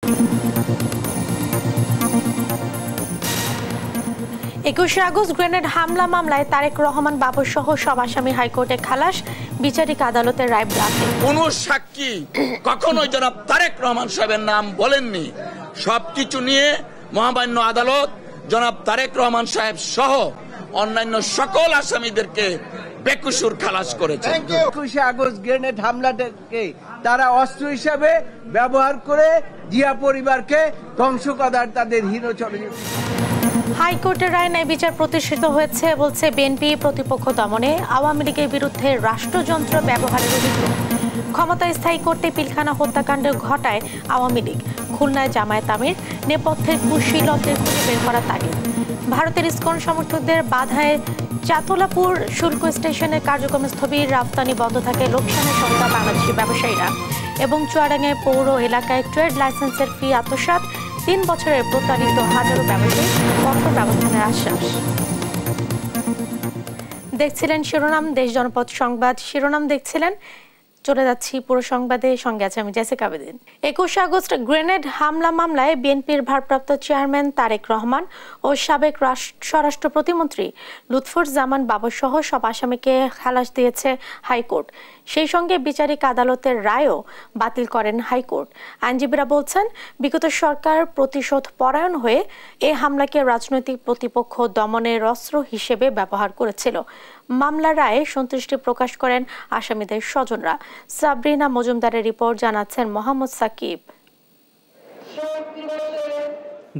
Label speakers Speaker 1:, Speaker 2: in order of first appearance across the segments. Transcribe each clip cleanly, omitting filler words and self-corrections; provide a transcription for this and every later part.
Speaker 1: 21 August grenade হামলা মামলায় তারেক রহমান বাবু সহ সব আসামি হাইকোর্টে খালাস, বিচারিক আদালতের রায় বাতিল।
Speaker 2: কোন সাক্ষী কখনোই জনাব তারেক রহমান সাহেবের নাম বলেননি। সবকিছু নিয়ে মহামান্য আদালত জনাব তারেক রহমান সাহেব সহ অন্যান্য সকল আসামিদেরকে বেকসুর খালাস করেছে।
Speaker 3: 21 আগস্ট গ্রেনেড হামলাটাকে তারা অস্ত্র হিসাবে ব্যবহার করে জিয়া পরিবারকে ধ্বংস করার তাদের হীন ষড়যন্ত্র।
Speaker 1: হাইকোর্টের রায় ন্যায় বিচার প্রতিষ্ঠিত হয়েছে বলছে বিএনপি। প্রতিপক্ষ দমনে আওয়ামী লীগের বিরুদ্ধে রাষ্ট্রযন্ত্র ব্যবহারের অভিযোগ। ক্ষমতায় স্থায়ী করতে পিলখানা হত্যাকাণ্ড ঘটায় আওয়ামী লীগ। খুলনায় জামায়াত আমির নেপথ্যের কুশীলবদের খুঁজে বের করা তাগিদ। ভারতের ইসকন সমর্থকদের বাধায় চাতলাপুর শুল্ক স্টেশনের কার্যক্রম স্থবির, রপ্তানি বন্ধ থাকে লোকসানের সংখ্যা বাংলাদেশি ব্যবসায়ীরা। এবং চুয়াডাঙ্গায় পৌর এলাকায় ট্রেড লাইসেন্সের ফি আত্মসাৎ, 3 বছরের প্রতারিত হাজারো ব্যবসায়ী, কঠোর ব্যবস্থানের আশ্বাস। দেখছিলেন শিরোনাম, দেশ জনপদ সংবাদ শিরোনাম দেখছিলেন। চলে যাচ্ছি পুরো সংবাদে, সঙ্গে আছে আমি জেসিকা বেদিন। 21 আগস্ট গ্রেনেড হামলা মামলায় বিএনপির ভারপ্রাপ্ত চেয়ারম্যান তারেক রহমান ও সাবেক স্বরাষ্ট্র প্রতিমন্ত্রী লুৎফুজ্জামান বাবু সহ সব আসামিকে খালাস দিয়েছে হাইকোর্ট। সেই সঙ্গে বিচারিক আদালতের রায়ও বাতিল করেন হাইকোর্ট। আইনজীবীরা বলছেন, বিগত সরকার প্রতিশোধ পরায়ণ হয়ে এ হামলাকে রাজনৈতিক প্রতিপক্ষ দমনের অস্ত্র হিসেবে ব্যবহার করেছিল। মামলার রায়ে সন্তুষ্টি প্রকাশ করেন আসামিদের স্বজনরা। সাবরিনা মজুমদারের রিপোর্ট, জানাচ্ছেন মোহাম্মদ সাকিব।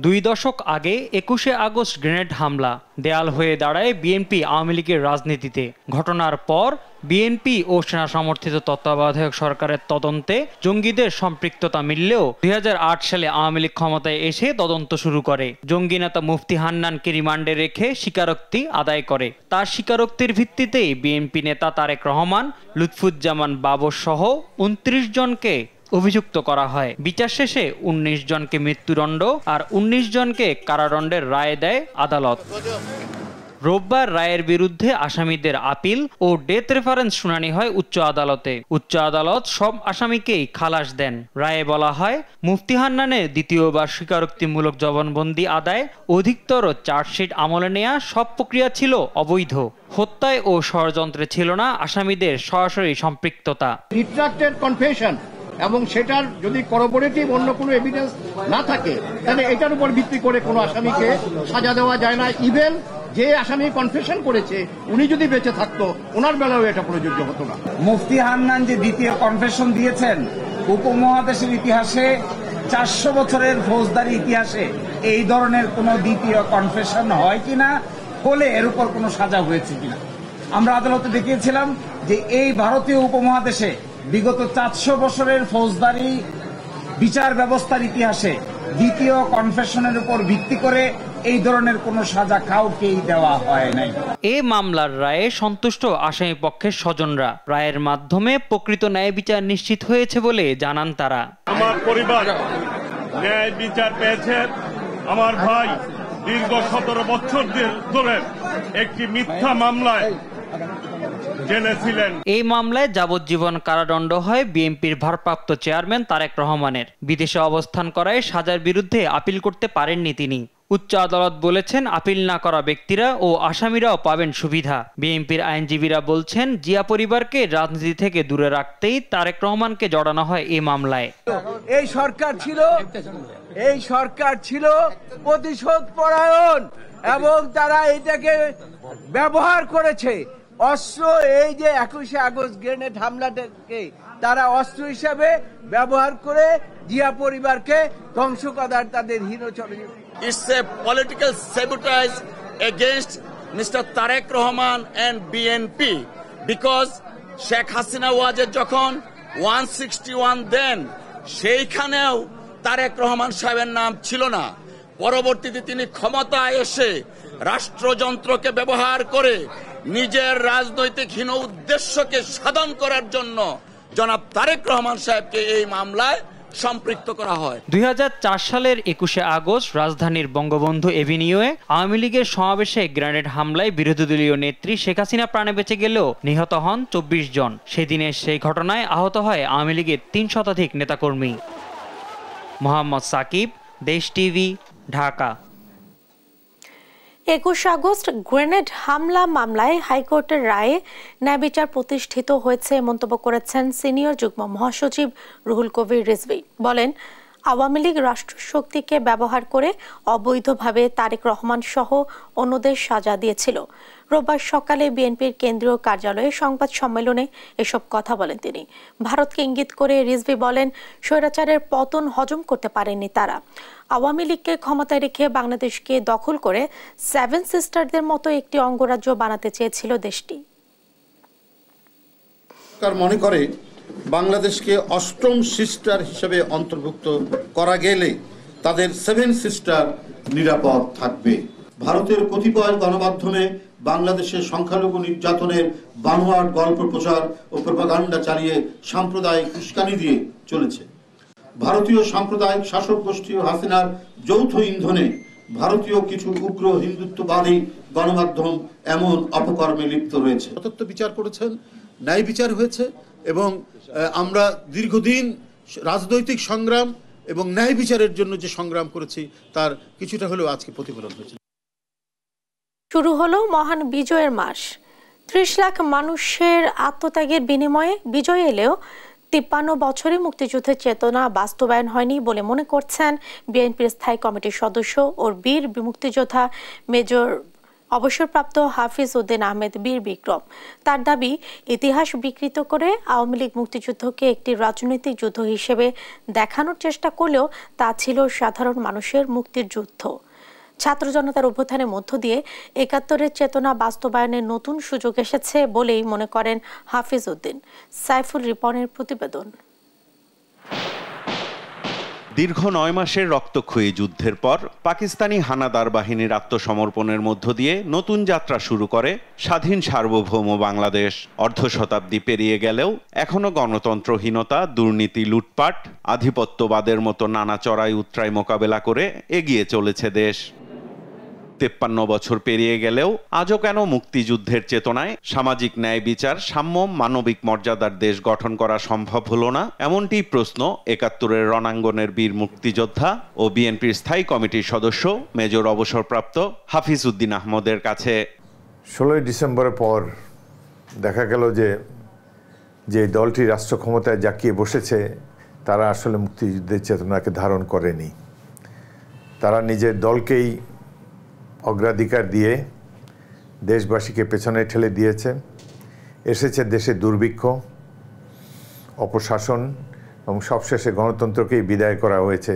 Speaker 4: 2 দশক আগে 21 আগস্ট গ্রেনেড হামলা দেয়াল হয়ে দাঁড়ায় বিএনপি আওয়ামী লীগের রাজনীতিতে। ঘটনার পর বিএনপি ও সেনা সমর্থিত তত্ত্বাবধায়ক সরকারের তদন্তে জঙ্গিদের সম্পৃক্ততা মিললেও 2008 সালে আওয়ামী লীগ ক্ষমতায় এসে তদন্ত শুরু করে। জঙ্গি নেতা মুফতি হান্নানকে রিমান্ডে রেখে স্বীকারোক্তি আদায় করে। তার স্বীকারোক্তির ভিত্তিতেই বিএনপি নেতা তারেক রহমান, লুৎফুজ্জামান বাবর সহ 29 জনকে অভিযুক্ত করা হয়। বিচার শেষে 19 জনকে মৃত্যুদণ্ড আর 19 জনকে কারাদণ্ডের রায় দেয় আদালত। রোববার রায়ের বিরুদ্ধে আসামিদের আপিল ও ডেথ রেফারেন্স শুনানি হয় উচ্চ আদালতে। উচ্চ আদালত সব আসামিকেই খালাস দেন। রায়ে বলা হয়, মুফতি হান্নানের দ্বিতীয়বার স্বীকারোক্তিমূলক জবানবন্দি আদায়, অধিকতর চার্জশিট আমলে নেয়া সব প্রক্রিয়া ছিল অবৈধ। হত্যায় ও ষড়যন্ত্রে ছিল না আসামিদের সরাসরি সম্পৃক্ততা।
Speaker 5: রিট্রাক্টেড কনফেশন এবং সেটার যদি করোবোরেটিভ অন্য কোনো এভিডেন্স না থাকে, তাহলে এটার উপর ভিত্তি করে কোনো আসামিকে সাজা দেওয়া যায় না। ইভেন যে আসামি কনফেশন করেছে উনি যদি বেঁচে থাকতো, ওনার বেলাও এটা প্রযোজ্য হতো না।
Speaker 6: মুফতি হান্নান যে দ্বিতীয় কনফেশন দিয়েছেন, উপমহাদেশের ইতিহাসে 400 বছরের ফৌজদারি ইতিহাসে এই ধরনের কোনো দ্বিতীয় কনফেশন হয় কিনা, হলে এর উপর কোনো সাজা হয়েছে কিনা। আমরা আদালতে দেখিয়েছিলাম যে এই ভারতীয় উপমহাদেশে বিগত 400 বছরের ফৌজদারি বিচার ব্যবস্থার ইতিহাসে দ্বিতীয় কনফেশনের উপর ভিত্তি করে এই ধরনের কোনো সাজা কাউকেই দেওয়া হয় নাই।
Speaker 4: এই মামলার রায়ে সন্তুষ্ট আসামি পক্ষের স্বজনরা। রায়ের মাধ্যমে প্রকৃত ন্যায় বিচার নিশ্চিত হয়েছে বলে জানান তারা।
Speaker 7: আমার পরিবার ন্যায় বিচার পেয়েছে। আমার ভাই দীর্ঘ 17 বছর ধরে একটি মিথ্যা মামলায়
Speaker 4: এই মামলায় যাবজ্জীবন কারাদণ্ড হয় বিএনপির ভারপ্রাপ্ত চেয়ারম্যান তারেক রহমানের। বিদেশে অবস্থান করায় সাজার বিরুদ্ধে আপিল করতে পারেননি তিনি। উচ্চ আদালত বলেছেন, আপিল না করা ব্যক্তিরা ও আসামিরাও পাবেন সুবিধা। বিএনপির আইনজীবীরা বলছেন, জিয়া পরিবারকে রাজনীতি থেকে দূরে রাখতেই তারেক রহমানকে জড়ানো হয় এই মামলায়।
Speaker 3: এই সরকার ছিল প্রতিশোধ পরায়ণ এবং তারা এটাকে ব্যবহার করেছে অস্ত্র। এই যে 21 আগস্ট গ্রেনেড হামলাটাকে তারা অস্ত্র হিসাবে ব্যবহার করে জিয়া পরিবারকে ধ্বংস করার তাদের হীন ষড়যন্ত্র।
Speaker 2: It's a political sabotage against Mr. Tarek Rahman and BNP because Sheikh Hasina ওয়াজের যখন 161 দেন, সেইখানেও তারেক রহমান সাহেবের নাম ছিল না। পরবর্তীতে তিনি ক্ষমতায় এসে রাষ্ট্রযন্ত্রকে ব্যবহার করে নিজের রাজনৈতিক হীন উদ্দেশ্যকে সাধন করার জন্য জনাব তারেক রহমান সাহেবকে এই মামলায় সম্পৃক্ত করা হয়।
Speaker 4: 2004 সালের 21 আগস্ট রাজধানীর বঙ্গবন্ধু এভিনিউয়ে আওয়ামী লীগের সমাবেশে গ্রেনেড হামলায় বিরোধী দলীয় নেত্রী শেখ হাসিনা প্রাণে বেঁচে গেলেও নিহত হন 24 জন। সেদিনের সেই ঘটনায় আহত হয় আওয়ামী লীগের 3 শতাধিক নেতাকর্মী। মোহাম্মদ সাকিব, দেশ টিভি, ঢাকা।
Speaker 1: 21 আগস্ট গ্রেনেড হামলা মামলায় হাইকোর্টের রায়ে ন্যায় বিচার প্রতিষ্ঠিত হয়েছে মন্তব্য করেছেন সিনিয়র যুগ্ম মহাসচিব রুহুল কবির রিজভী। বলেন, আওয়ামী লীগ রাষ্ট্রশক্তিকে ব্যবহার করে অবৈধভাবে তারেক রহমান সহ অন্যদের সাজা দিয়েছিল। রোববার সকালে বিএনপির কেন্দ্রীয় কার্যালয়ে সংবাদ সম্মেলনে এসব কথা বলেন তিনি। ভারতকে ইঙ্গিত করে রিজভী বলেন, স্বৈরাচারের পতন হজম করতে পারেননি তারা। আওয়ামী লীগকে ক্ষমতায় রেখে বাংলাদেশকে দখল করে 7 সিস্টারদের মতো একটি অঙ্গরাজ্য বানাতে চেয়েছিল দেশটি।
Speaker 8: মনে করে বাংলাদেশকে 8ম সিস্টার হিসেবে অন্তর্ভুক্ত করা গেলে তাদের 7 সিস্টার নিরাপদ থাকবে। ভারতের কতিপয় গণমাধ্যমে বাংলাদেশের সংখ্যালঘু নির্যাতনের বানোয়াট গল্প প্রচার ও প্রপাগান্ডা চালিয়ে সাম্প্রদায়িক উস্কানি দিয়ে চলেছে। ভারতীয় সাম্প্রদায়িক শাসক গোষ্ঠী ও হাসিনার যৌথ ইন্ধনে ভারতীয় কিছু উগ্র হিন্দুত্ববাদী গণমাধ্যম এমন অপকর্মে লিপ্ত রয়েছে। যথার্থ বিচার করেছেন, ন্যায় বিচার হয়েছে এবং আমরা দীর্ঘদিন রাজনৈতিক সংগ্রাম এবং ন্যায় বিচারের জন্য যে সংগ্রাম করেছি তার কিছুটা হলেও আজকে প্রতিফলন হয়েছে।
Speaker 1: শুরু হলো মহান বিজয়ের মাস। 30 লাখ মানুষের আত্মত্যাগের বিনিময়ে বিজয় এলেও 53 বছরে মুক্তিযুদ্ধের চেতনা বাস্তবায়ন হয়নি বলে মনে করছেন বিএনপির স্থায়ী কমিটির সদস্য ও বীর মুক্তিযোদ্ধা মেজর অবসরপ্রাপ্ত হাফিজ উদ্দিন আহমেদ বীর বিক্রম। তার দাবি, ইতিহাস বিকৃত করে আওয়ামী লীগ মুক্তিযুদ্ধকে একটি রাজনৈতিক যুদ্ধ হিসেবে দেখানোর চেষ্টা করলেও তা ছিল সাধারণ মানুষের মুক্তির যুদ্ধ। ছাত্র জনতার অভ্যুত্থানের মধ্য দিয়ে 71-এর চেতনা বাস্তবায়নের নতুন সুযোগ এসেছে বলেই মনে করেন হাফিজ উদ্দিন। সাইফুল রিপনের প্রতিবেদন।
Speaker 9: দীর্ঘ 9 মাসের রক্তক্ষয়ী যুদ্ধের পর পাকিস্তানি হানাদার বাহিনীর আত্মসমর্পণের মধ্য দিয়ে নতুন যাত্রা শুরু করে স্বাধীন সার্বভৌম বাংলাদেশ। অর্ধ শতাব্দী পেরিয়ে গেলেও এখনো গণতন্ত্রহীনতা, দুর্নীতি, লুটপাট, আধিপত্যবাদের মতো নানা চড়াই উতরাই মোকাবেলা করে এগিয়ে চলেছে দেশ। 53 বছর পেরিয়ে গেলেও আজও কেন মুক্তিযুদ্ধের চেতনায় সামাজিক ন্যায় বিচার, সাম্য, মানবিক মর্যাদার দেশ গঠন করা সম্ভব হলো না? এমনটি প্রশ্ন 71-এর রণাঙ্গনের বীর মুক্তিযোদ্ধা ও বিএনপির স্থায়ী কমিটির সদস্য মেজর অবসরপ্রাপ্ত হাফিজ উদ্দিন আহমদের কাছে।
Speaker 10: 16 ডিসেম্বরের পর দেখা গেল যে দলটি রাষ্ট্র ক্ষমতায় জাঁকিয়ে বসেছে তারা আসলে মুক্তিযুদ্ধের চেতনাকে ধারণ করেনি। তারা নিজের দলকেই অগ্রাধিকার দিয়ে দেশবাসীকে পেছনে ঠেলে দিয়েছে। এসেছে দেশে দুর্ভিক্ষ, অপশাসন এবং সবশেষে গণতন্ত্রকেই বিদায় করা হয়েছে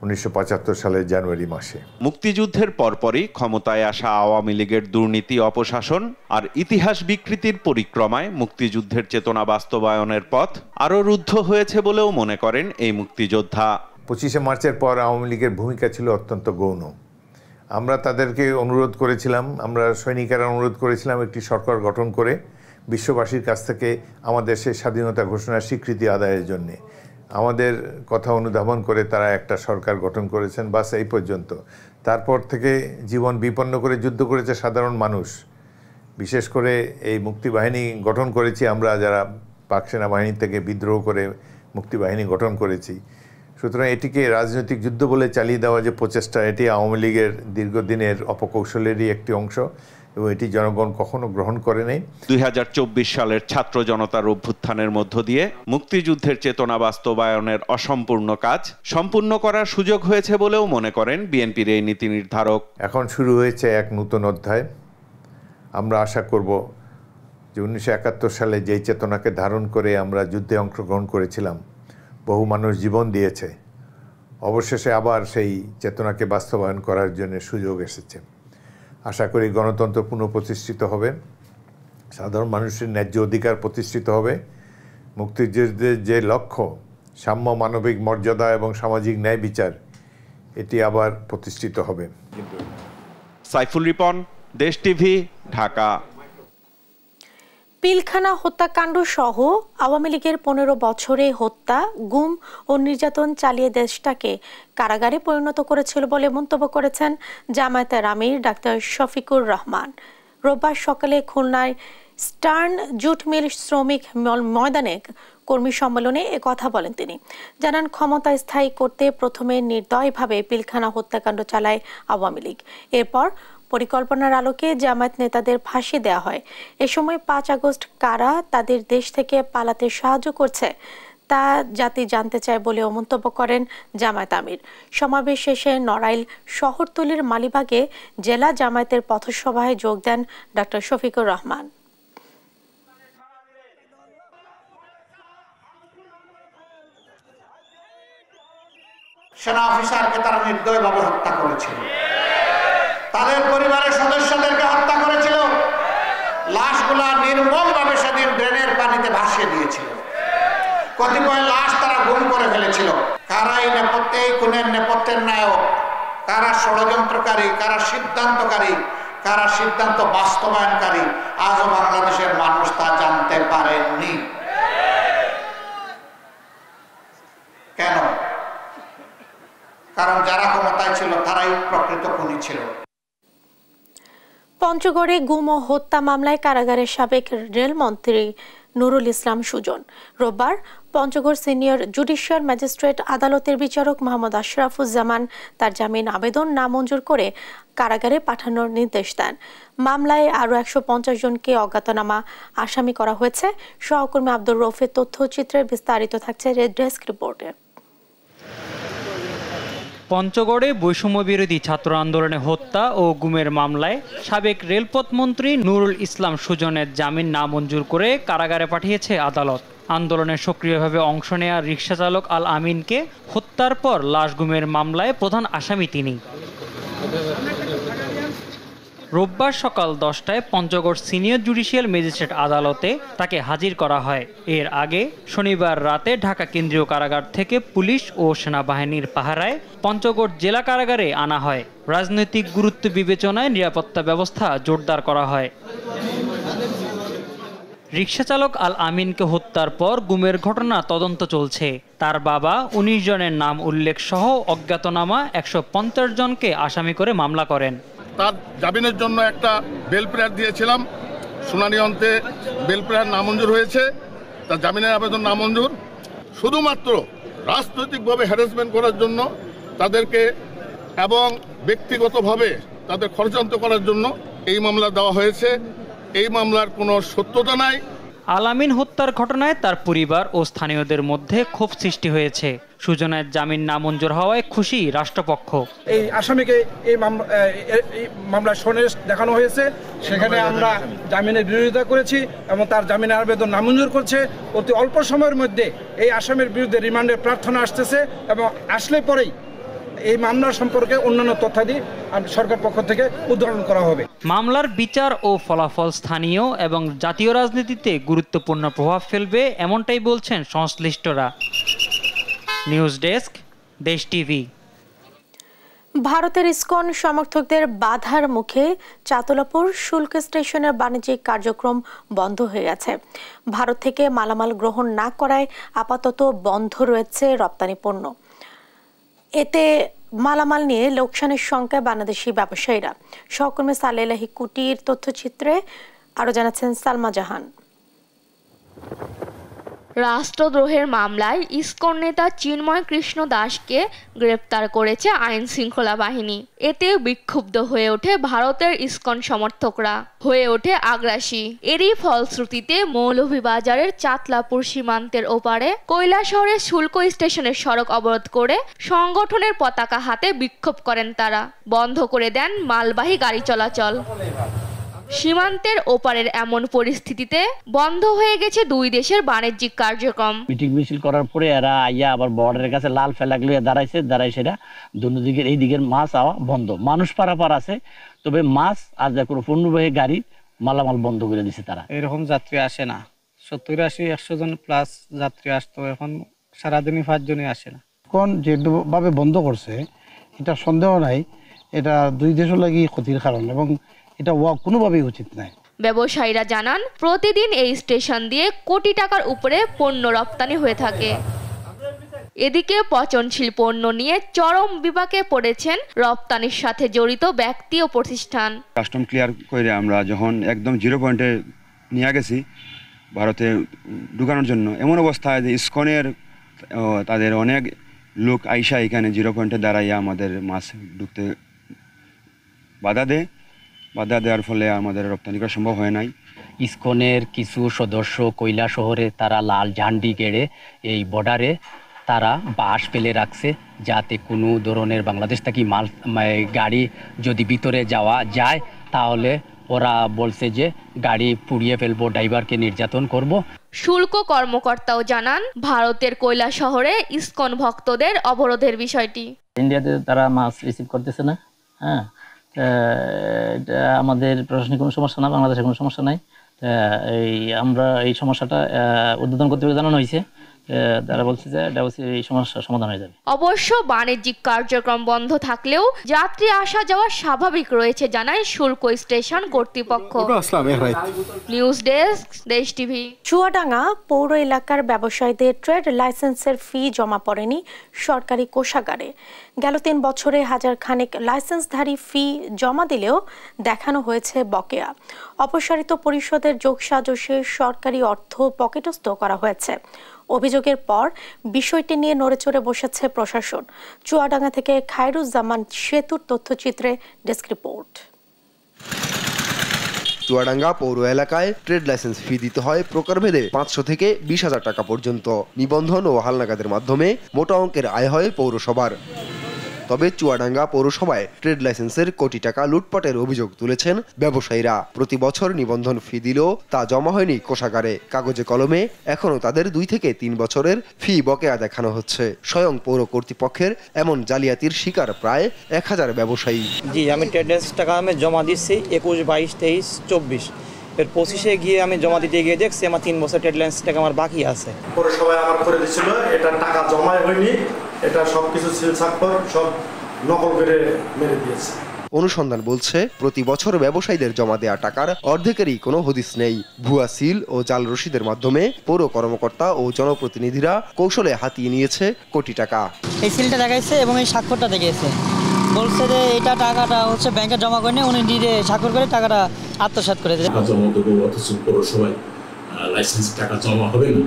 Speaker 10: 1975 সালের জানুয়ারি মাসে।
Speaker 9: মুক্তিযুদ্ধের পরপরই ক্ষমতায় আসা আওয়ামী লীগের দুর্নীতি, অপশাসন আর ইতিহাস বিকৃতির পরিক্রমায় মুক্তিযুদ্ধের চেতনা বাস্তবায়নের পথ আরও রুদ্ধ হয়েছে বলেও মনে করেন এই মুক্তিযোদ্ধা।
Speaker 10: 25শে মার্চের পর আওয়ামী লীগের ভূমিকা ছিল অত্যন্ত গৌণ। আমরা তাদেরকে অনুরোধ করেছিলাম, আমরা সৈনিকেরা অনুরোধ করেছিলাম একটি সরকার গঠন করে বিশ্ববাসীর কাছ থেকে আমাদের সেই স্বাধীনতা ঘোষণার স্বীকৃতি আদায়ের জন্যে। আমাদের কথা অনুধাবন করে তারা একটা সরকার গঠন করেছেন, বাস এই পর্যন্ত। তারপর থেকে জীবন বিপন্ন করে যুদ্ধ করেছে সাধারণ মানুষ। বিশেষ করে এই মুক্তিবাহিনী গঠন করেছি আমরা, যারা পাক সেনাবাহিনী থেকে বিদ্রোহ করে মুক্তিবাহিনী গঠন করেছি। সুতরাং এটিকে রাজনৈতিক যুদ্ধ বলে চালিয়ে দেওয়া যে প্রচেষ্টা, এটি আওয়ামী লীগের দীর্ঘদিনের অপকৌশলেরই একটি অংশ এবং এটি জনগণ কখনো গ্রহণ করে নাই।
Speaker 9: 2024 সালের ছাত্র জনতার অভ্যুত্থানের মধ্য দিয়ে মুক্তিযুদ্ধের চেতনা বাস্তবায়নের অসম্পূর্ণ কাজ সম্পূর্ণ করার সুযোগ হয়েছে বলেও মনে করেন বিএনপির এই নীতি নির্ধারক।
Speaker 10: এখন শুরু হয়েছে এক নতুন অধ্যায়। আমরা আশা করব যে 1971 সালে যেই চেতনাকে ধারণ করে আমরা যুদ্ধে অংশগ্রহণ করেছিলাম, বহু মানুষ জীবন দিয়েছে, অবশেষে আবার সেই চেতনাকে বাস্তবায়ন করার জন্য সুযোগ এসেছে। আশা করি গণতন্ত্র পুনঃপ্রতিষ্ঠিত হবে, সাধারণ মানুষের ন্যায্য অধিকার প্রতিষ্ঠিত হবে, মুক্তিযুদ্ধের যে লক্ষ্য সাম্য, মানবিক মর্যাদা এবং সামাজিক ন্যায় বিচার, এটি আবার প্রতিষ্ঠিত হবে।
Speaker 9: সাইফুল রিপন, দেশ টিভি, ঢাকা।
Speaker 1: পিলখানা হত্যাকাণ্ড সহ আওয়ামী লীগের 15 বছরে হত্যা, গুম ও নির্যাতন চালিয়ে দেশটাকে কারাগারে পরিণত করেছিল বলে মন্তব্য করেছেন জামায়াতের আমির ডাক্তার শফিকুর রহমান। রোববার সকালে খুলনায় স্টার্ন জুট মিল শ্রমিক ময়দানে কর্মী সম্মেলনে কথা বলেন তিনি। জানান, ক্ষমতা স্থায়ী করতে প্রথমে নির্দয়ভাবে পিলখানা হত্যাকাণ্ড চালায় আওয়ামী লীগ। এরপর পরিকল্পনার আলোকে জামায়াত নেতাদের ফাঁসি দেওয়া হয়। এ সময় 5 আগস্ট কারা তাদের দেশ থেকে পালাতে সাহায্য করছে তা জাতি জানতে চায় বলেও মন্তব্য করেন জামায়াত আমির। সমাবেশ শেষে নড়াইল শহরতলির মালিবাগে জেলা জামায়াতের পথসভায় যোগ দেন ডক্টর শফিকুর রহমান।
Speaker 11: সেনা অফিসারকে তারা নির্দয়ভাবে হত্যা করেছিল, তাদের পরিবারের সদস্যদেরকে হত্যা করেছিল, লাশগুলা নির্মমভাবে সেদিন ড্রেনের পানিতে ভাসিয়ে দিয়েছিল। কতিপয় লাশ তারা গুম করে ফেলেছিল। কারা এই নেপথ্যে, এই খুনের নেপথ্যের নায়ক, কারা ষড়যন্ত্রকারী, কারা সিদ্ধান্তকারী, কারা সিদ্ধান্ত বাস্তবায়নকারী, আজও বাংলাদেশের মানুষ তা জানতে পারেননি। কেন? কারণ যারা ক্ষমতায় ছিল তারাই প্রকৃত খুনি ছিল।
Speaker 1: পঞ্চগড়ে গুম ও হত্যা মামলায় কারাগারের সাবেক রেলমন্ত্রী নুরুল ইসলাম সুজন রোববার পঞ্চগড় সিনিয়র জুডিশিয়াল ম্যাজিস্ট্রেট আদালতের বিচারক মোহাম্মদ আশরাফুজ্জামান তার জামিন আবেদন নামঞ্জুর করে কারাগারে পাঠানোর নির্দেশ দেন। মামলায় আরও 150 জনকে অজ্ঞাতনামা আসামি করা হয়েছে। সহকর্মী আব্দুর রৌফের তথ্যচিত্রে বিস্তারিত থাকছে রেড ডেস্ক রিপোর্টে।
Speaker 4: পঞ্চগড়ে বৈষম্য বিরোধী ছাত্র আন্দোলনে হত্যা ও গুমের মামলায় সাবেক রেলপথ মন্ত্রী নুরুল ইসলাম সুজনের জামিন নামঞ্জুর করে কারাগারে পাঠিয়েছে আদালত। আন্দোলনে সক্রিয়ভাবে অংশ নেয়া রিকশা চালক আল আমিনকে হত্যার পর লাশ গুমের মামলায় প্রধান আসামি তিনি। রোববার সকাল 10টায় পঞ্চগড় সিনিয়র জুডিশিয়াল ম্যাজিস্ট্রেট আদালতে তাকে হাজির করা হয়। এর আগে শনিবার রাতে ঢাকা কেন্দ্রীয় কারাগার থেকে পুলিশ ও সেনাবাহিনীর পাহারায় পঞ্চগড় জেলা কারাগারে আনা হয়। রাজনৈতিক গুরুত্ব বিবেচনায় নিরাপত্তা ব্যবস্থা জোরদার করা হয়। রিকশা চালক আল আমিনকে হত্যার পর গুমের ঘটনা তদন্ত চলছে। তার বাবা 19 জনের নাম উল্লেখ সহ অজ্ঞাতনামা 150 জনকে আসামি করে মামলা করেন।
Speaker 5: তার জামিনের জন্য একটা বেল প্রেয়ার দিয়েছিলাম, শুনানি অন্তে বেল প্রেয়ার নামঞ্জুর হয়েছে, তার জামিনের আবেদন নামঞ্জুর। শুধুমাত্র রাজনৈতিকভাবে হ্যারাসমেন্ট করার জন্য তাদেরকে এবং ব্যক্তিগতভাবে তাদের ষড়যন্ত্র করার জন্য এই মামলা দেওয়া হয়েছে। এই মামলার কোনো সত্যতা নাই।
Speaker 4: আল আমিন হত্যার ঘটনায় তার পরিবার ও স্থানীয়দের মধ্যে ক্ষোভ সৃষ্টি হয়েছে। সুজনের জামিন নামঞ্জুর হওয়ায় খুশি রাষ্ট্রপক্ষ।
Speaker 12: এই আসামিকে এই মামলার সনদ দেখানো হয়েছে, সেখানে আমরা জামিনের বিরোধিতা করেছি এবং তার জামিনের আবেদন নামঞ্জুর করছে। অতি অল্প সময়ের মধ্যে এই আসামির বিরুদ্ধে রিমান্ডের প্রার্থনা আসতেছে এবং আসলে পরেই এই মামলার সম্পর্কে অন্যান্য তথ্যাদি সরকার পক্ষ থেকে উদ্ধারণ করা হবে।
Speaker 4: মামলার বিচার ও ফলাফল স্থানীয় এবং জাতীয় রাজনীতিতে গুরুত্বপূর্ণ প্রভাব ফেলবে, এমনটাই বলছেন সংশ্লিষ্টরা। নিউজ ডেস্ক, দেশ টিভি।
Speaker 1: ভারতের ইসকন সমর্থকদের বাধার মুখে চাতলাপুর শুল্ক স্টেশনের বাণিজ্যিক কার্যক্রম বন্ধ হয়ে গেছে। ভারত থেকে মালামাল গ্রহণ না করায় আপাতত বন্ধ রয়েছে রপ্তানি পণ্য। এতে মালামাল নিয়ে লোকসানের সংখ্যায় বাংলাদেশি ব্যবসায়ীরা। সহকর্মী সালেলাহি কুটির তথ্যচিত্রে আরো জানাচ্ছেন সালমা জাহান।
Speaker 13: রাষ্ট্রদ্রোহের মামলায় ইসকন নেতা চিন্ময় কৃষ্ণ দাসকে গ্রেপ্তার করেছে আইন শৃঙ্খলা বাহিনী। এতে বিক্ষুব্ধ হয়ে ওঠে ভারতের ইসকন সমর্থকরা, হয়ে ওঠে আগ্রাসী। এরই ফলশ্রুতিতে মৌলভীবাজারের চাতলাপুর সীমান্তের ওপারে কৈলাসহরের শুল্ক স্টেশনের সড়ক অবরোধ করে সংগঠনের পতাকা হাতে বিক্ষোভ করেন তারা। বন্ধ করে দেন মালবাহী গাড়ি চলাচল। সীমান্তের ওপারের এমন পরিস্থিতিতে বন্ধ হয়ে গেছে দুই দেশের বাণিজ্যিক কার্যক্রম।
Speaker 14: মিটিং মিছিল করার পরে এরা আইয়া আবার বর্ডারের কাছে লাল ফ্ল্যাগ লিয়ে দাঁড়ায় সেটা দুনো দিকের এই দিকের মাছ আওয়া বন্ধ। মানুষ পারাপার আছে, তবে মাছ আর যা কোনো পণ্যবাহী গাড়ি মালামাল বন্ধ করে দিছে তারা।
Speaker 15: এরকম যাত্রী আসে না, 70-80-100 জন প্লাস যাত্রী আসতো, এখন সারাদিনই 5 জনই আসে না।
Speaker 16: কোন যেভাবে বন্ধ করছে এটা সন্দেহ নাই, এটা দুই দেশের লাগি ক্ষতির কারণ এবং এটা কোনোভাবেই উচিত নয়।
Speaker 13: ব্যবসায়ীরা জানান, প্রতিদিন এই স্টেশন দিয়ে কোটি টাকার উপরে পণ্য রপ্তানি হয়ে থাকে। এদিকে পচনশীল পণ্য নিয়ে চরম বিপাকে পড়েছেন রপ্তানির সাথে জড়িত ব্যক্তি ও প্রতিষ্ঠান।
Speaker 17: কাস্টম ক্লিয়ার করে আমরা যখন একদম 0 পয়েন্টে নিয়ে গেছি, ভারতে ঢুকানোর জন্য, এমন অবস্থায় যে ইসকনের তাদের অনেক লোক আইসা এখানে 0 পয়েন্টে দাঁড়াইয়া আমাদের মাছ ঢুকতে বাধা দেওয়ার ফলে আমাদের রপ্তানি করা সম্ভব হয় নাই।
Speaker 14: ইসকনের কিছু সদস্য কৈলা শহরে তারা লাল ঝান্ডি গেড়ে এই বর্ডারে তারা বাঁশ ফেলে রাখছে, যাতে কোনো ধরনের বাংলাদেশ থেকে গাড়ি যদি ভিতরে যাওয়া যায় তাহলে ওরা বলছে যে গাড়ি পুড়িয়ে ফেলবো, ড্রাইভারকে নির্যাতন করব।
Speaker 13: শুল্ক কর্মকর্তাও জানান ভারতের কৈলা শহরে ইসকন ভক্তদের অবরোধের বিষয়টি।
Speaker 14: ইন্ডিয়াতে তারা মাছ রিসিভ করতেছে না, হ্যাঁ, এটা আমাদের প্রশাসনিক কোনো সমস্যা না, বাংলাদেশের কোনো সমস্যা নাই। আমরা এই সমস্যাটা উদ্বোধন কর্তৃপক্ষকে জানানো হয়েছে, তারা বলছে যে এই সমস্যার সমাধান হয়ে যাবে।
Speaker 13: অবশ্য বাণিজ্যিক কার্যক্রম বন্ধ থাকলেও যাত্রী আসা যাওয়া স্বাভাবিক রয়েছে জানায় শুল্ক স্টেশন কর্তৃপক্ষ। নিউজ ডেস্ক, দেশ টিভি।
Speaker 1: চুয়াডাঙ্গা পৌর এলাকার ব্যবসায়ীদের ট্রেড লাইসেন্সের ফি জমা পড়েনি সরকারি কোষাগারে। গেল 3 বছরে 1000 খানেক লাইসেন্সধারী ফি জমা দিলেও দেখানো হয়েছে বকেয়া। অপসারিত পরিষদের যোগসাজশে সরকারি অর্থ পকেটস্থ করা হয়েছে। অভিযোগের পর বিষয়টি নিয়ে নড়েচড়ে বসেছে প্রশাসন। চুয়াডাঙ্গা থেকে খায়রুজ্জামান সেতুর তথ্যচিত্রে ডেস্ক রিপোর্ট।
Speaker 18: চুয়াডাঙ্গা পৌর এলাকায় ট্রেড লাইসেন্স ফি দিতে হয় প্রকারভেদে 500 থেকে 20,000 টাকা পর্যন্ত। নিবন্ধন ও হালনাগাদের মাধ্যমে মোটা অঙ্কের আয় হয় পৌরসভার। তবে চুয়াডাঙ্গা পৌরসভায় ট্রেড লাইসেন্সের কোটি টাকা লুটপাটের অভিযোগ তুলেছেন ব্যবসায়ীরা। প্রতি বছর নিবন্ধন ফি দিলেও তা জমা হয়নি কোষাগারে। কাগজে কলমে এখনো তাদের 2 থেকে 3 বছরের ফি বকেয়া দেখানো হচ্ছে। স্বয়ং পৌর কর্তৃপক্ষের এমন জালিয়াতির শিকার প্রায় 1000 ব্যবসায়ী।
Speaker 19: জি, আমি ট্রেড লাইসেন্স টাকা আমি জমা দিচ্ছি 21, 22, 23, 24 এর 25-এ গিয়ে আমি জমা দিতে গিয়ে দেখছি আমার 3 বছর ট্রেড লাইসেন্স টাকা আমার বাকি আছে।
Speaker 20: পৌরসভায় আমার করে দিচ্ছিল, এটা টাকা জমাই হয়নি, এটা সবকিছু সিল স্বাক্ষর সব নকল করে মেরে দিয়েছে।
Speaker 18: অনুসন্ধান বলছে প্রতি বছর ব্যবসায়ীদের জমা দেওয়া টাকার অর্ধেকেরই কোনো হদিস নেই। ভুয়া সিল ও জাল রসিদের মাধ্যমে পৌর কর্মকর্তা ও জনপ্রতিনিধিরা কৌশলে হাতিয়ে নিয়েছে কোটি টাকা।
Speaker 21: এই সিলটা দেখাইছে এবং এই স্বাক্ষরটা দেখিয়েছে, বলছে যে এটা টাকাটা হচ্ছে ব্যাংকে জমা করে উনি নিজে স্বাক্ষর করে টাকাটা আত্মসাৎ করে দেয়।
Speaker 22: অথচ পৌরসভায় লাইসেন্স টাকা জমা হবে না,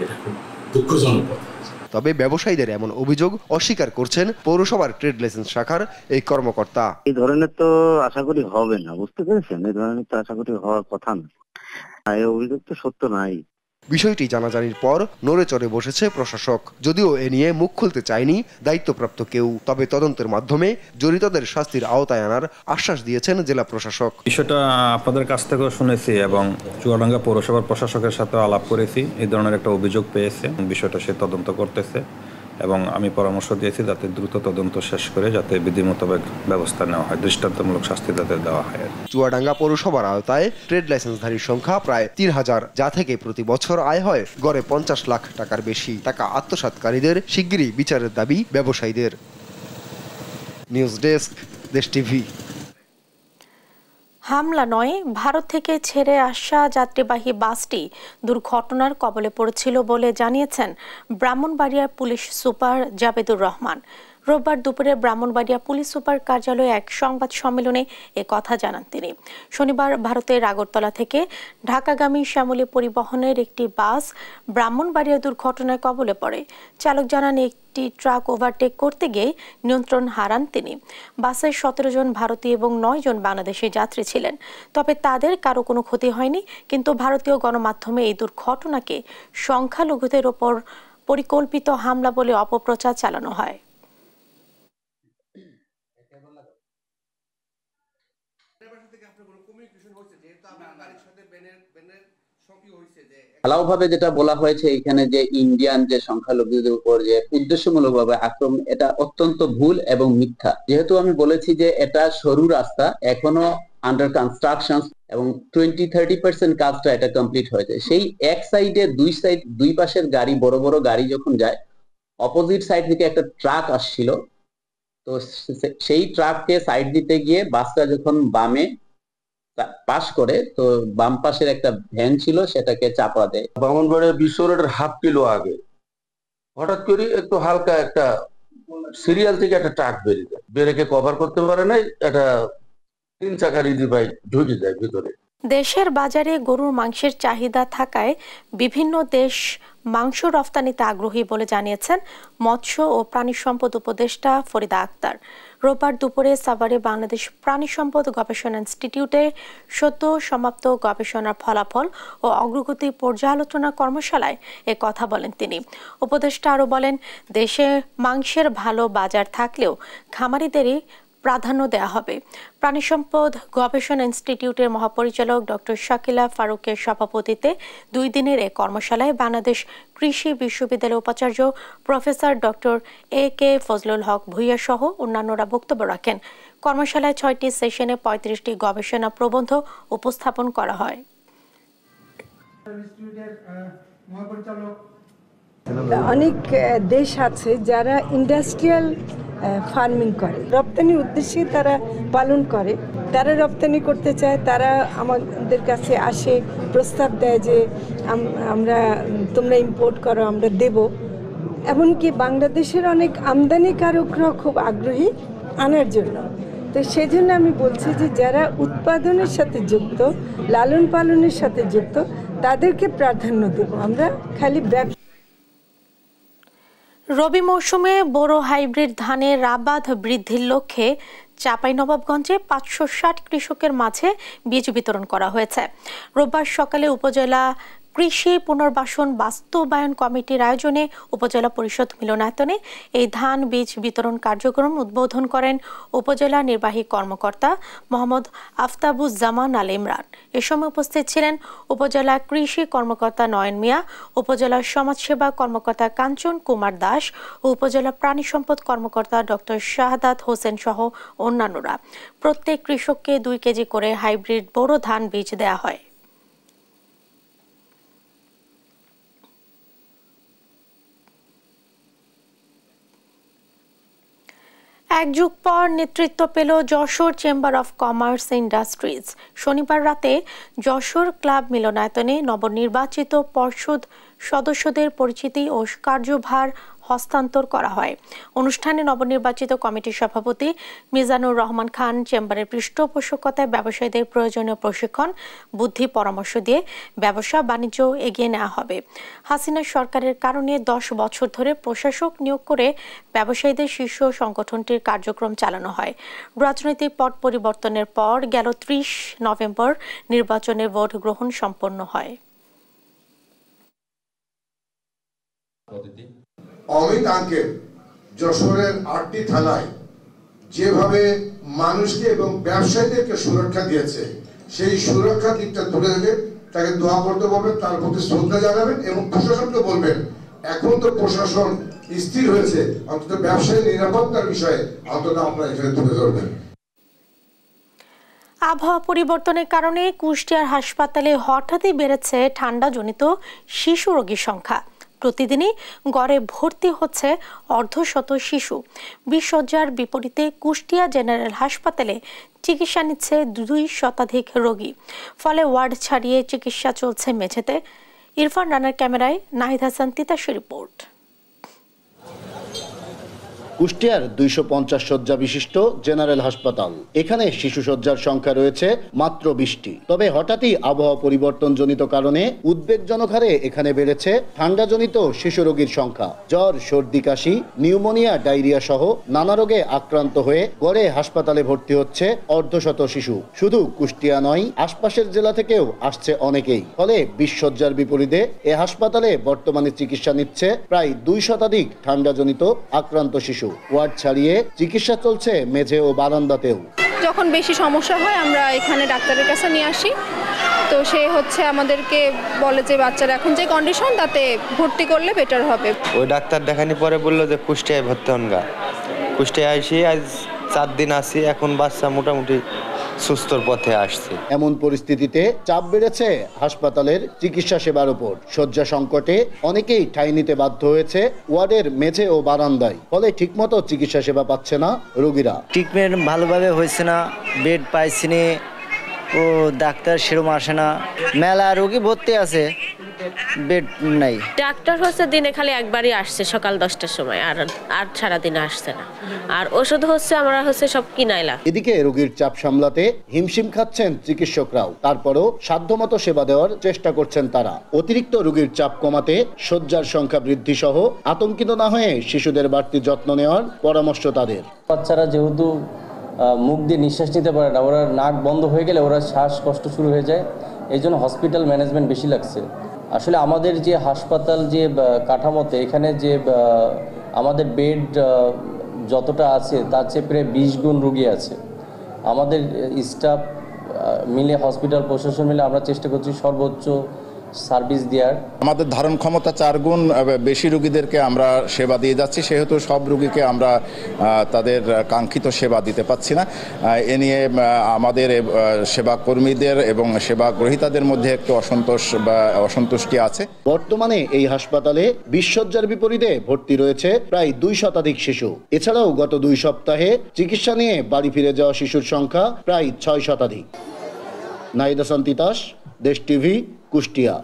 Speaker 22: এটা খুব দুঃখজনক কথা।
Speaker 18: তবে ব্যবসায়ীদের এমন অভিযোগ অস্বীকার করছেন পৌরসভার ট্রেড লাইসেন্স শাখার এই কর্মকর্তা।
Speaker 23: এই ধরনের তো আশা করি হবে না, বুঝতে পেরেছেন? এই ধরনের তো আশা করি হওয়ার কথা না, এই অভিযোগ তো সত্য নাই।
Speaker 18: বিষয়টি জানাজানির পর নড়েচড়ে বসেছে প্রশাসক। যদিও এ নিয়ে মুখ খুলতে চায়নি দায়িত্বপ্রাপ্ত কেউ, তবে তদন্তের মাধ্যমে জড়িতদের শাস্তির আওতায় আনার আশ্বাস দিয়েছেন জেলা প্রশাসক।
Speaker 24: বিষয়টা আপনাদের কাছ থেকেও শুনেছি এবং চুয়াডাঙ্গা পৌরসভার প্রশাসকের সাথে আলাপ করেছি। এই ধরনের একটা অভিযোগ পেয়েছে, বিষয়টা সে তদন্ত করতেছে এবং আমি পরামর্শ দিয়েছি যাতে দ্রুত তদন্ত শেষ করে যাতে বিধি মোতাবেক ব্যবস্থা নেওয়া হয়, দৃষ্টান্তমূলক শাস্তি যাতে দেওয়া হয়।
Speaker 18: চুয়াডাঙ্গা পৌরসভার আওতায় ট্রেড লাইসেন্সধারীর সংখ্যা প্রায় 3000, যা থেকে প্রতি বছর আয় হয় গড়ে 50 লাখ টাকার বেশি। টাকা আত্মসাৎকারীদের শিগগিরই বিচারের দাবি ব্যবসায়ীদের। নিউজ ডেস্ক, দেশ টিভি।
Speaker 1: হামলা নয়, ভারত থেকে ছেড়ে আসা যাত্রীবাহী বাসটি দুর্ঘটনার কবলে পড়েছিল বলে জানিয়েছেন ব্রাহ্মণবাড়িয়ার পুলিশ সুপার জাবেদুর রহমান। রোববার দুপুরে ব্রাহ্মণবাড়িয়া পুলিশ সুপার কার্যালয়ে এক সংবাদ সম্মেলনে এ কথা জানান তিনি। শনিবার ভারতের আগরতলা থেকে ঢাকাগামী শ্যামলী পরিবহনের একটি বাস ব্রাহ্মণবাড়িয়া দুর্ঘটনায় কবলে পড়ে। চালক জানান একটি ট্রাক ওভারটেক করতে গিয়ে নিয়ন্ত্রণ হারান তিনি। বাসে 17 জন ভারতীয় এবং 9 জন বাংলাদেশি যাত্রী ছিলেন। তবে তাদের কারো কোনো ক্ষতি হয়নি, কিন্তু ভারতীয় গণমাধ্যমে এই দুর্ঘটনাকে সংখ্যালঘুদের ওপর পরিকল্পিত হামলা বলে অপপ্রচার চালানো হয়।
Speaker 25: ঢালাওভাবে যেটা বলা হয়েছে এখানে যে ইন্ডিয়ান যে সংখ্যালঘুদের উপর যে উদ্দেশ্যমূলকভাবে আক্রমণ, এটা অত্যন্ত ভুল এবং মিথ্যা। যেহেতু আমি বলেছি যে এটা সরু রাস্তা, এখনো আন্ডার কনস্ট্রাকশন এবং 20-30% কাজটা এটা কমপ্লিট হয়েছে। সেই এক সাইডে দুই পাশের গাড়ি, বড় বড় গাড়ি যখন যায়, অপোজিট সাইড থেকে একটা ট্রাক আসছিল, তো সেই ট্রাককে সাইড দিতে গিয়ে বাসটা যখন বামে পাশ করে, তো বাম পাশের একটা ভ্যান ছিল সেটাকে চাপা দেয়।
Speaker 26: ব্রাহ্মণবাড়িয়া বিশ্ব রোডের হাফ কিলো আগে হঠাৎ করে একটু হালকা একটা সিরিয়াল থেকে একটা ট্রাক বেরিয়ে যায়, ব্রেকে কভার করতে পারে নাই, একটা 3 চাকার ইজি বাইক ঢুকে যায় ভিতরে।
Speaker 1: দেশের বাজারে গরুর মাংসের চাহিদা থাকায় বিভিন্ন দেশ মাংস রফতানিতে আগ্রহী বলে জানিয়েছেন মৎস্য ও প্রাণী সম্পদ উপদেষ্টা ফরিদা আক্তার। রোববার দুপুরে সাভারে বাংলাদেশ প্রাণী সম্পদ গবেষণা ইনস্টিটিউটে সদ্য সমাপ্ত গবেষণার ফলাফল ও অগ্রগতি পর্যালোচনা কর্মশালায় এ কথা বলেন তিনি। উপদেষ্টা আরও বলেন, দেশে মাংসের ভালো বাজার থাকলেও খামারিদেরই প্রাধান্য দেওয়া হবে। প্রাণী সম্পদ গবেষণা ইনস্টিটিউটের মহাপরিচালক ডক্টর শাকিলা ফারুকের সভাপতিত্বে 2 দিনের এ কর্মশালায় বাংলাদেশ কৃষি বিশ্ববিদ্যালয়ের উপাচার্য প্রফেসর ডক্টর AK ফজলুল হক ভূঁইয়া সহ অন্যান্যরা বক্তব্য রাখেন। কর্মশালায় 6টি সেশনে 35টি গবেষণা প্রবন্ধ উপস্থাপন করা হয়।
Speaker 2: অনেক দেশ আছে যারা ইন্ডাস্ট্রিয়াল ফার্মিং করে, রপ্তানির উদ্দেশ্যে তারা পালন করে, তারা রপ্তানি করতে চায়, তারা আমাদের কাছে আসে, প্রস্তাব দেয় যে তোমরা ইম্পোর্ট করো, আমরা দেব। এমনকি বাংলাদেশের অনেক আমদানিকারকরাও খুব আগ্রহী আনার জন্য। তো সেই জন্য আমি বলছি যে যারা উৎপাদনের সাথে যুক্ত, লালন পালনের সাথে যুক্ত, তাদেরকে প্রাধান্য দেব আমরা। খালি ব্যবসা
Speaker 1: রবি মৌসুমে বোরো হাইব্রিড ধানের আবাদ বৃদ্ধির লক্ষ্যে চাঁপাইনবাবগঞ্জে 560 কৃষকের মাঝে বীজ বিতরণ করা হয়েছে। রোববার সকালে উপজেলা কৃষি পুনর্বাসন বাস্তবায়ন কমিটির আয়োজনে উপজেলা পরিষদ মিলনায়তনে এই ধান বীজ বিতরণ কার্যক্রম উদ্বোধন করেন উপজেলা নির্বাহী কর্মকর্তা মোহাম্মদ আফতাবুজ্জামান আল ইমরান। এ সময় উপস্থিত ছিলেন উপজেলা কৃষি কর্মকর্তা নয়ন মিয়া, উপজেলা সমাজসেবা কর্মকর্তা কাঞ্চন কুমার দাস ও উপজেলা প্রাণী সম্পদ কর্মকর্তা ডক্টর শাহাদাত হোসেন সহ অন্যান্যরা। প্রত্যেক কৃষককে 2 কেজি করে হাইব্রিড বোরো ধান বীজ দেওয়া হয়। এক যুগ পর নেতৃত্ব পেল Jessore chamber of commerce industries. শনিবার রাতে যশোর ক্লাব মিলনায়তনে নবনির্বাচিত পর্ষদ সদস্যদের পরিচিতি ও কার্যভার হস্তান্তর করা হয়। অনুষ্ঠানে নবনির্বাচিত কমিটির সভাপতি মিজানুর রহমান খান চেম্বারের পৃষ্ঠপোষকতায় ব্যবসায়ীদের প্রয়োজনীয় প্রশিক্ষণ, বুদ্ধি পরামর্শ দিয়ে ব্যবসা বাণিজ্য এগিয়ে নেওয়া হবে। হাসিনা সরকারের কারণে 10 বছর ধরে প্রশাসক নিয়োগ করে ব্যবসায়ীদের শীর্ষ সংগঠনটির কার্যক্রম চালানো হয়। রাজনৈতিক পট পরিবর্তনের পর গেল 30 নভেম্বর নির্বাচনের ভোট গ্রহণ সম্পন্ন হয়।
Speaker 3: অমিত আঙ্কেল যশোরের 8টি থানায় যেভাবে মানুষকে এবং ব্যবসায়ীদেরকে সুরক্ষা দিয়েছে, সেই সুরক্ষা দিকটা তুলে দেবে, তাকে দোয়া করতে বলবেন, তার প্রতি শ্রদ্ধা জানাবেন এবং প্রশাসনকে বলবেন এখন তো প্রশাসন স্থির হয়েছে, অন্তত ব্যবসায়ী নিরাপত্তার বিষয়ে অন্তত আপনারা এখানে তুলে ধরবেন।
Speaker 1: আবহাওয়া পরিবর্তনের কারণে কুষ্টিয়ার হাসপাতালে হঠাৎই বেড়েছে ঠান্ডাজনিত শিশু রোগীর সংখ্যা। প্রতিদিনই গড়ে ভর্তি হচ্ছে অর্ধশত শিশু। 20 শয্যার বিপরীতে কুষ্টিয়া জেনারেল হাসপাতালে চিকিৎসা নিচ্ছে 2 শতাধিক রোগী। ফলে ওয়ার্ড ছাড়িয়ে চিকিৎসা চলছে মেঝেতে। ইরফান রানার ক্যামেরায় নাহিদ হাসান তিতাসের রিপোর্ট।
Speaker 6: কুষ্টিয়ার 250 শয্যা বিশিষ্ট জেনারেল হাসপাতাল। এখানে শিশু শয্যার সংখ্যা রয়েছে মাত্র 20টি। তবে হঠাৎই আবহাওয়া পরিবর্তনজনিত কারণে উদ্বেগজনক হারে এখানে বেড়েছে ঠান্ডাজনিত শিশু রোগীর সংখ্যা। জ্বর, সর্দি, কাশি, নিউমোনিয়া, ডায়রিয়া সহ নানা রোগে আক্রান্ত হয়ে গড়ে হাসপাতালে ভর্তি হচ্ছে অর্ধশত শিশু। শুধু কুষ্টিয়া নয়, আশপাশের জেলা থেকেও আসছে অনেকেই। ফলে 20 শয্যার বিপরীতে এ হাসপাতালে বর্তমানে চিকিৎসা নিচ্ছে প্রায় 2 শতাধিক ঠান্ডাজনিত আক্রান্ত শিশু। ওয়ার্ড ছাড়িয়ে চিকিৎসা চলছে মেঝে ও বারান্দাতেও।
Speaker 7: যখন বেশি সমস্যা হয় আমরা এখানে ডাক্তারের কাছে নিয়ে আসি, তো সে আমাদেরকে বলে যে বাচ্চার এখন যে কন্ডিশন তাতে ভর্তি করলে বেটার হবে।
Speaker 8: ওই ডাক্তার দেখানি পরে বললো যে কুষ্টিয়ায় ভর্তি হন গা। কুষ্টিয়ায় আসি আজ 4 দিন আসি, এখন বাচ্চা মোটামুটি সুস্থর পথে আসছে।
Speaker 6: এমন পরিস্থিতিতে চাপ বেড়েছে হাসপাতালের চিকিৎসা সেবার উপর। শয্যা সংকটে অনেকেই ঠাঁই নিতে বাধ্য হয়েছে ওয়ার্ডের মেঝে ও বারান্দায়। ফলে ঠিকমতো চিকিৎসা সেবা পাচ্ছে না রোগীরা।
Speaker 10: ট্রিটমেন্ট ভালোভাবে হয়েছে না, বেড পাইছি না,
Speaker 4: ও ডাক্তার সেরকম আসে না, মেলা রোগী ভর্তি আছে, বেড নাই।
Speaker 5: ডাক্তার হচ্ছে দিনে খালি একবারই আসছে সকাল 10টার সময়, আর সারাদিন আসছে না। আর ওষুধ হচ্ছে আমরা হচ্ছে সব কিনাইলা।
Speaker 6: এদিকে রোগীর চাপ সামলাতে হিমশিম খাচ্ছেন চিকিৎসকরাও, তারপরও সাধ্যমতো সেবা দেওয়ার চেষ্টা করছেন তারা। অতিরিক্ত রোগীর চাপ কমাতে শয্যার সংখ্যা বৃদ্ধি সহ আতঙ্কিত না হয়ে শিশুদের বাড়তি যত্ন নেওয়ার পরামর্শ তাদের।
Speaker 9: বাচ্চারা যেহেতু মুখ দিয়ে নিঃশ্বাস নিতে পারে না, ওরা নাক বন্ধ হয়ে গেলে ওরা শ্বাসকষ্ট শুরু হয়ে যায়, এই জন্য হসপিটাল ম্যানেজমেন্ট বেশি লাগছে। আসলে আমাদের যে হাসপাতাল যে কাঠামোতে এখানে যে আমাদের বেড যতটা আছে তার চেয়ে প্রায় 20 গুণ রোগী আছে। আমাদের স্টাফ মিলে, হসপিটাল প্রশাসন মিলে আমরা চেষ্টা করছি সর্বোচ্চ সার্ভিস দেওয়ার। আমাদের ধারণ ক্ষমতা 4 গুণ বেশি রোগীদেরকে আমরা সেবা দিয়ে যাচ্ছি, সেহেতু সব রোগীকে আমরা তাদের কাঙ্ক্ষিত সেবা দিতে পারছি না। এ নিয়ে আমাদের সেবা কর্মীদের এবং সেবা গ্রহীতাদের মধ্যে একটু অসন্তোষ বা অসন্তুষ্টি আছে।
Speaker 6: বর্তমানে এই হাসপাতালে 20 শয্যার বিপরীতে ভর্তি রয়েছে প্রায় 2 শতাধিক শিশু। এছাড়াও গত 2 সপ্তাহে চিকিৎসা নিয়ে বাড়ি ফিরে যাওয়া শিশুর সংখ্যা প্রায় 6 শতাধিক। নাহিদ হাসান তিতাস, দেশ টিভি, কুষ্টিয়া।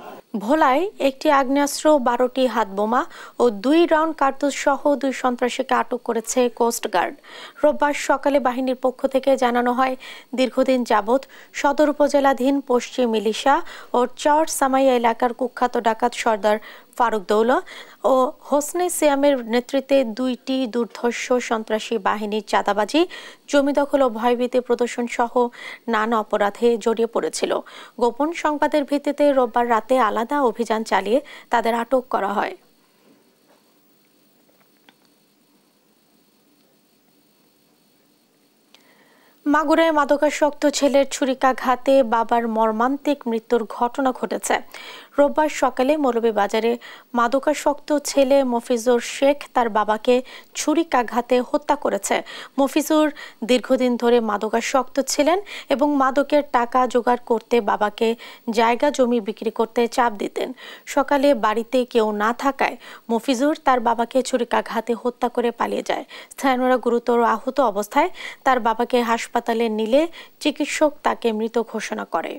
Speaker 1: ভোলায় একটি আগ্নেয়াস্ত্র, 12টি হাতবোমা ও 2 রাউন্ড কার্তুজ সহ 2 সন্ত্রাসীকে আটক করেছে কোস্টগার্ড। রোববার সকালে বাহিনীর পক্ষ থেকে জানানো হয়, দীর্ঘদিন যাবৎ সদর উপজেলাধীন পশ্চিম মিলিশা ও চর সামাইয়া এলাকার কুখ্যাত ডাকাত সর্দার ফারুক দৌলা ও হোসনে সিয়ামের নেতৃত্বে 2টি দুর্ধর্ষ সন্ত্রাসী বাহিনীর চাঁদাবাজি, জমি দখল ও ভয়ভীতি প্রদর্শন সহ নানা অপরাধে জড়িয়ে পড়েছিল। গোপন সংবাদের ভিত্তিতে রোববার রাতে আলাদা অভিযান চালিয়ে তাদের আটক করা হয়। মাগুরায় মাদকাসক্ত ছেলের ছুরিকাঘাতে বাবার মর্মান্তিক মৃত্যুর ঘটনা ঘটেছে। রোববার সকালে মৌলভীবাজারে মাদকাসক্ত ছেলে মফিজুর শেখ তার বাবাকে ছুরিকাঘাতে হত্যা করেছে। মফিজুর দীর্ঘদিন ধরে মাদকাসক্ত ছিলেন এবং মাদকের টাকা জোগাড় করতে বাবাকে জায়গা জমি বিক্রি করতে চাপ দিতেন। সকালে বাড়িতে কেউ না থাকায় মফিজুর তার বাবাকে ছুরিকাঘাতে হত্যা করে পালিয়ে যায়। স্থানীয়রা গুরুতর আহত অবস্থায় তার বাবাকে হাসপাতালে নিলে চিকিৎসক তাকে মৃত ঘোষণা করে।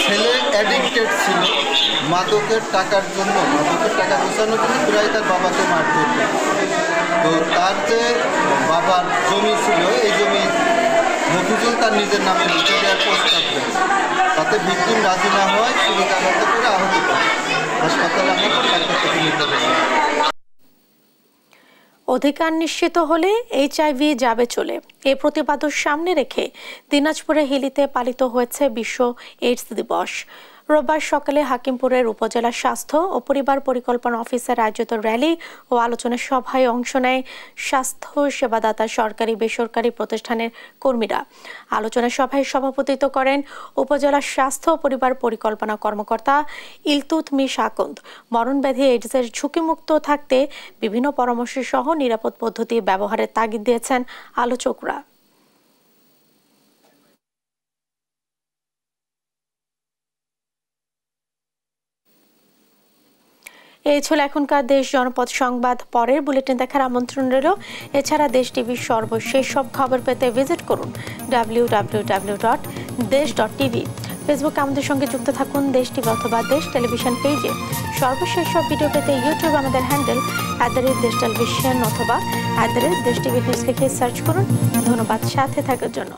Speaker 10: ছেলে অ্যাডিক্টেড ছিল মাদকের টাকার জন্য, মাদকের টাকা গোছানোর জন্য প্রায় তার বাবাকে মারধর করত। তো তার যে বাবার জমি ছিল, এই জমি মফিজুল তার নিজের নামে লিখে দেওয়ার প্রস্তাব দেয়। তাতে ভিকটিম রাজি না হয় ছুরিকাঘাত করে আহত করে হাসপাতালে আনার পর ডাক্তার তাকে নিতে পারে।
Speaker 1: অধিকার নিশ্চিত হলে HIV যাবে চলে, এই প্রতিবাদ সামনে রেখে দিনাজপুরে হিলিতে পালিত হয়েছে বিশ্ব এইডস দিবস। রোববার সকালে হাকিমপুরের উপজেলা স্বাস্থ্য ও পরিবার পরিকল্পনা অফিসের আয়োজিত র্যালি ও আলোচনা সভায় অংশ নেয় স্বাস্থ্য সেবাদাতা সরকারি বেসরকারি প্রতিষ্ঠানের কর্মীরা। আলোচনা সভায় সভাপতিত্ব করেন উপজেলা স্বাস্থ্য ও পরিবার পরিকল্পনা কর্মকর্তা ইলতুৎমিশ আকন্দ। মরণব্যাধি এইডসের ঝুঁকিমুক্ত থাকতে বিভিন্ন পরামর্শ সহ নিরাপদ পদ্ধতি ব্যবহারের তাগিদ দিয়েছেন আলোচকরা। এই ছিল এখনকার দেশ জনপদ সংবাদ। পরের বুলেটিন দেখার আমন্ত্রণ রইল। এছাড়া দেশ টিভির সর্বশেষ সব খবর পেতে ভিজিট করুন www.desh.tv। ফেসবুকে আমাদের সঙ্গে যুক্ত থাকুন দেশ টিভি অথবা দেশ টেলিভিশন পেজে। সর্বশেষ সব ভিডিও পেতে ইউটিউব আমাদের হ্যান্ডেল @দেশ টেলিভিশন অথবা @দেশ টিভি নিউজ লিখে সার্চ করুন। ধন্যবাদ সাথে থাকার জন্য।